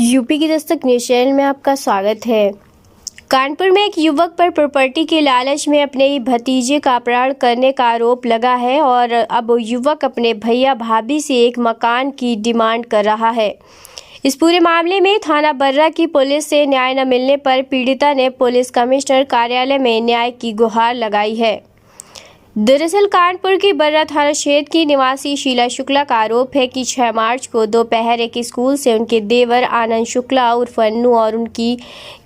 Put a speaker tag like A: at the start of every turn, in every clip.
A: UP की Dastak news channel में आपका स्वागत है। कानपुर में एक युवक पर प्रॉपर्टी के लालच में अपने ही भतीजे का अपहरण करने का आरोप लगा है और अब युवक अपने भैया भाभी से एक मकान की डिमांड कर रहा है। इस पूरे मामले में थाना बर्रा की पुलिस से न्याय न मिलने पर पीड़िता ने पुलिस कमिश्नर कार्यालय में न्याय की गुहार लगाई है। दरअसल कानपुर की बर्रा थाना क्षेत्र की निवासी शीला शुक्ला का आरोप है कि 6 मार्च को दोपहर एक स्कूल से उनके देवर आनंद शुक्ला उर्फ अन्नू और उनकी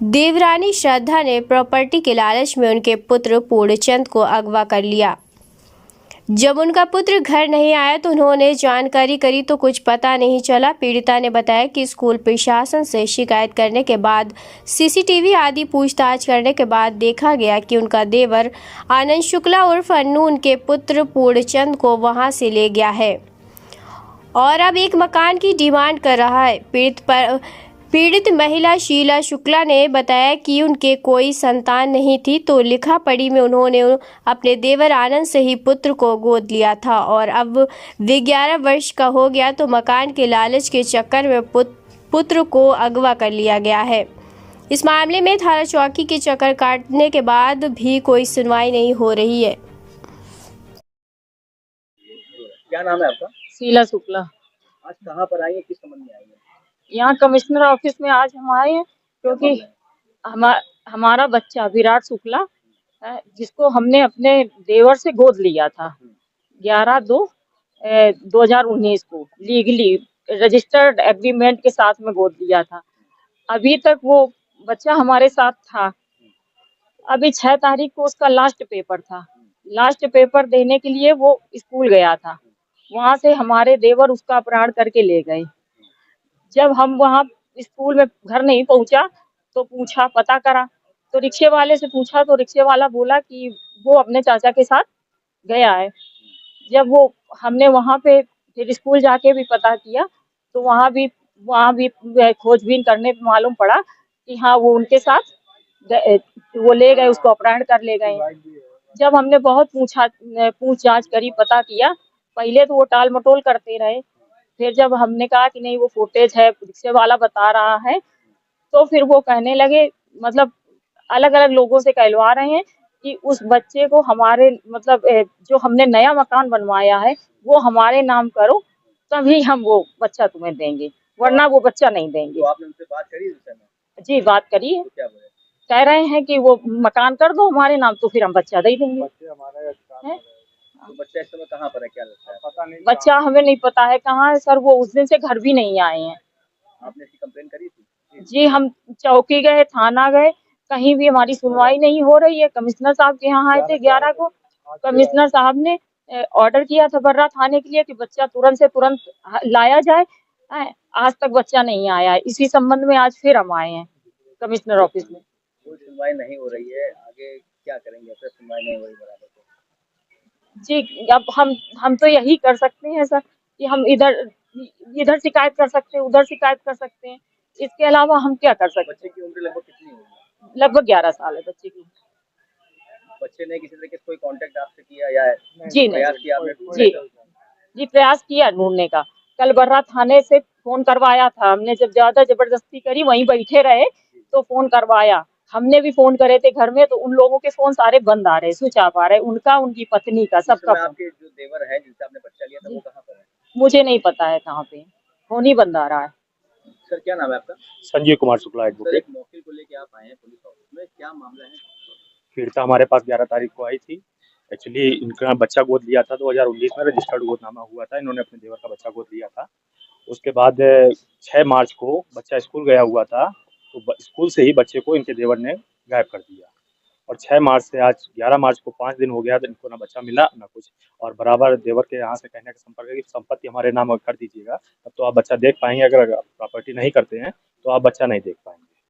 A: देवरानी श्रद्धा ने प्रॉपर्टी के लालच में उनके पुत्र पूर्णचंद को अगवा कर लिया। जब उनका पुत्र घर नहीं आया तो उन्होंने जानकारी करी तो कुछ पता नहीं चला। पीड़िता ने बताया कि स्कूल प्रशासन से शिकायत करने के बाद सीसीटीवी आदि पूछताछ करने के बाद देखा गया कि उनका देवर आनंद शुक्ला उर्फ अन्नू उनके पुत्र पूर्णचंद को वहां से ले गया है और अब एक मकान की डिमांड कर रहा है। पीड़ित महिला शीला शुक्ला ने बताया कि उनके कोई संतान नहीं थी तो लिखा पढ़ी में उन्होंने अपने देवर आनंद से ही पुत्र को गोद लिया था और अब वे 11 वर्ष का हो गया तो मकान के लालच के चक्कर में पुत्र को अगवा कर लिया गया है। इस मामले में थाना चौकी के चक्कर काटने के बाद भी कोई सुनवाई नहीं हो रही है।
B: क्या नाम है आपका?
C: शीला शुक्ला।
B: आज कहाँ पर आई है, किस संबंध में आई है?
C: यहाँ कमिश्नर ऑफिस में आज हम आए हैं क्योंकि हमारा बच्चा विराट शुक्ला है, जिसको हमने अपने देवर से गोद लिया था 11/2/2019 को लीगली रजिस्टर्ड एग्रीमेंट के साथ में गोद लिया था। अभी तक वो बच्चा हमारे साथ था। अभी 6 तारीख को उसका लास्ट पेपर था। लास्ट पेपर देने के लिए वो स्कूल गया था। वहां से हमारे देवर उसका अपहरण करके ले गए। जब हम वहाँ स्कूल में घर नहीं पहुंचा तो पूछा, पता करा तो रिक्शे वाले से पूछा तो रिक्शे वाला बोला कि वो अपने चाचा के साथ गया है। जब वो हमने वहाँ पे फिर स्कूल जाके भी पता किया तो वहाँ भी खोजबीन करने पे मालूम पड़ा कि हाँ वो उनके साथ वो ले गए, उसको अपहरण कर ले गए। जब हमने बहुत पूछ जांच करी, पता किया, पहले तो वो टाल मटोल करते रहे। फिर जब हमने कहा कि नहीं वो फुटेज है, रिक्शे वाला बता रहा है, तो फिर वो कहने लगे, मतलब अलग अलग लोगों से कहलवा रहे हैं कि उस बच्चे को हमारे मतलब जो हमने नया मकान बनवाया है वो हमारे नाम करो, तभी हम वो बच्चा तुम्हें देंगे, वरना वो बच्चा नहीं देंगे।
B: तो आपने उनसे बात करी इस समय?
C: जी बात करी है।
B: तो क्या बोले?
C: कह रहे हैं कि वो मकान कर दो हमारे नाम तो फिर हम बच्चा दे देंगे।
B: तो बच्चा इस समय कहाँ पर है, क्या लगता है?
C: पता नहीं, बच्चा हमें नहीं पता है कहाँ है सर। वो उस दिन से घर भी नहीं आए हैं।
B: आपने इसकी कंप्लेन करी थी?
C: जी हम चौकी गए, थाना गए, कहीं भी हमारी सुनवाई नहीं हो रही है। कमिश्नर साहब के यहाँ आए थे 11 को। कमिश्नर साहब ने ऑर्डर किया था बर्रा थाने के लिए कि बच्चा तुरंत से तुरंत लाया जाए। आज तक बच्चा नहीं आया है। इसी संबंध में आज फिर हम आए हैं कमिश्नर ऑफिस में।
B: कोई सुनवाई नहीं हो रही है, आगे क्या करेंगे? फिर सुनवाई नहीं हो रही बराबर तो
C: जी अब हम तो यही कर सकते हैं सर कि हम इधर शिकायत कर सकते हैं, उधर शिकायत कर सकते हैं। इसके अलावा हम क्या कर सकते हैं?
B: बच्चे की उम्र लगभग कितनी होगी?
C: लगभग 11 साल है बच्चे की।
B: बच्चे ने किसी तरीके से कोई कांटेक्ट आपसे किया या
C: जी
B: प्रयास किया आपने?
C: जी प्रयास किया ढूंढने का। कल बर्रा थाने से फोन करवाया था हमने। जब ज्यादा जबरदस्ती करी, वहीं बैठे रहे तो फोन करवाया। हमने भी फोन करे थे घर में, तो उन लोगों के फोन सारे बंद आ रहे, स्विच ऑफ आ रहे, उनका, उनकी पत्नी का, सबका।
B: आपके जो देवर है जिनसे आपने बच्चा लिया था वो कहाँ पर है?
C: मुझे नहीं पता है कहाँ पे, फोन ही बंद आ रहा है।
B: सर क्या नाम है आपका?
D: संजीव कुमार शुक्ला
B: सर, एक मौके को लेके आप आए हैं पुलिस ऑफिस में, क्या मामला है?
D: पीड़िता हमारे पास 11 तारीख को आई थी। एक्चुअली इनका बच्चा गोद लिया था, 2019 में रजिस्टर्ड गोदनामा हुआ था। इन्होंने अपने देवर का बच्चा गोद लिया था। उसके बाद 6 मार्च को बच्चा स्कूल गया हुआ था, तो स्कूल से ही बच्चे को इनके देवर ने गायब कर दिया और 6 मार्च से आज 11 मार्च को 5 दिन हो गया तो इनको ना बच्चा मिला ना कुछ। और बराबर देवर के यहाँ से कहने का संपर्क है कि संपत्ति हमारे नाम कर दीजिएगा, तब तो आप बच्चा देख पाएंगे। अगर प्रॉपर्टी नहीं करते हैं तो आप बच्चा नहीं देख पाएंगे।